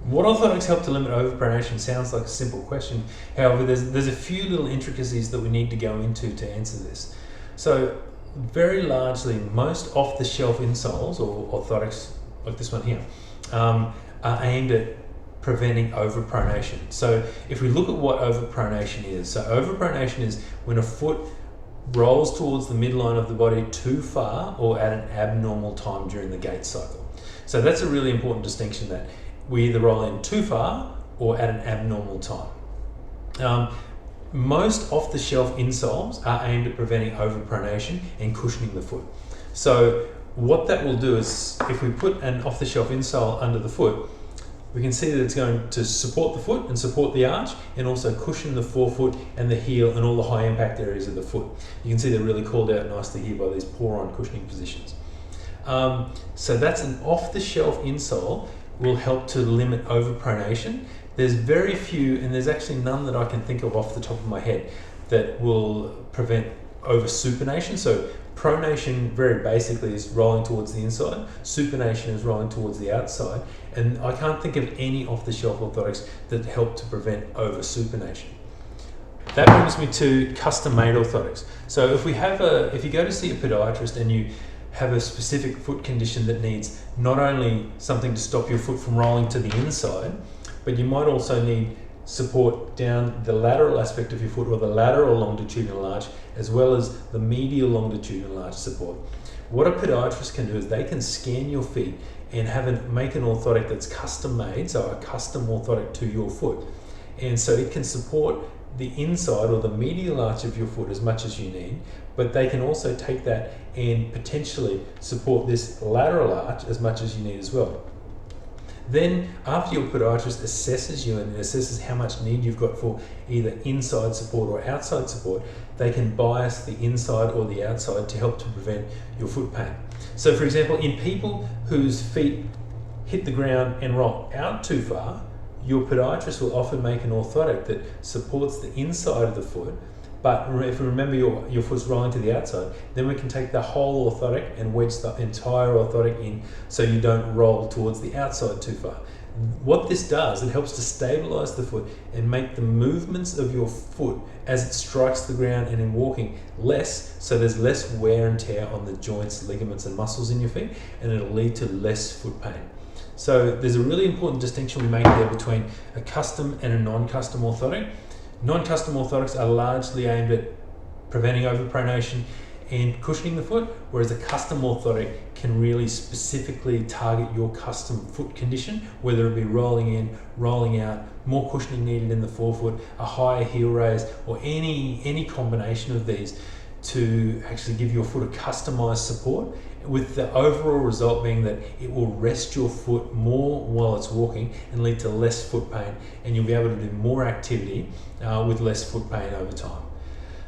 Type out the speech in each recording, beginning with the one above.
What orthotics help to limit overpronation sounds like a simple question. However, there's a few little intricacies that we need to go into to answer this. So very largely, most off-the-shelf insoles or orthotics like this one here are aimed at preventing overpronation. So if we look at what overpronation is, so overpronation is when a foot rolls towards the midline of the body too far or at an abnormal time during the gait cycle. So that's a really important distinction, that we either roll in too far or at an abnormal time. Most off-the-shelf insoles are aimed at preventing overpronation and cushioning the foot. So what that will do is, if we put an off-the-shelf insole under the foot, we can see that it's going to support the foot and support the arch, and also cushion the forefoot and the heel and all the high impact areas of the foot. You can see they're really called out nicely here by these pour-on cushioning positions. So that's an off-the-shelf insole, will help to limit overpronation. There's very few, and there's actually none that I can think of off the top of my head, that will prevent oversupination. So pronation very basically is rolling towards the inside, supination is rolling towards the outside, and I can't think of any off-the-shelf orthotics that help to prevent oversupination. That brings me to custom-made orthotics. So if you go to see a podiatrist and you have a specific foot condition that needs not only something to stop your foot from rolling to the inside, but you might also need support down the lateral aspect of your foot, or the lateral longitudinal arch, as well as the medial longitudinal arch support. What a podiatrist can do is they can scan your feet and make an orthotic that's custom made, so a custom orthotic to your foot. And so it can support the inside or the medial arch of your foot as much as you need, but they can also take that and potentially support this lateral arch as much as you need as well. Then after your podiatrist assesses you and assesses how much need you've got for either inside support or outside support, they can bias the inside or the outside to help to prevent your foot pain. So for example, in people whose feet hit the ground and roll out too far, your podiatrist will often make an orthotic that supports the inside of the foot, but if you remember your foot's rolling to the outside, then we can take the whole orthotic and wedge the entire orthotic in so you don't roll towards the outside too far. What this does, it helps to stabilize the foot and make the movements of your foot as it strikes the ground and in walking less, so there's less wear and tear on the joints, ligaments and muscles in your feet, and it'll lead to less foot pain. So there's a really important distinction we make there between a custom and a non-custom orthotic. Non-custom orthotics are largely aimed at preventing overpronation and cushioning the foot, whereas a custom orthotic can really specifically target your custom foot condition, whether it be rolling in, rolling out, more cushioning needed in the forefoot, a higher heel raise, or any combination of these to actually give your foot a customized support, with the overall result being that it will rest your foot more while it's walking and lead to less foot pain, and you'll be able to do more activity with less foot pain over time.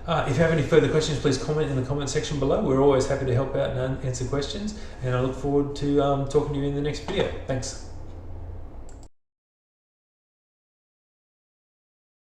If you have any further questions, please comment in the comment section below. We're always happy to help out and answer questions, and I look forward to talking to you in the next video. Thanks.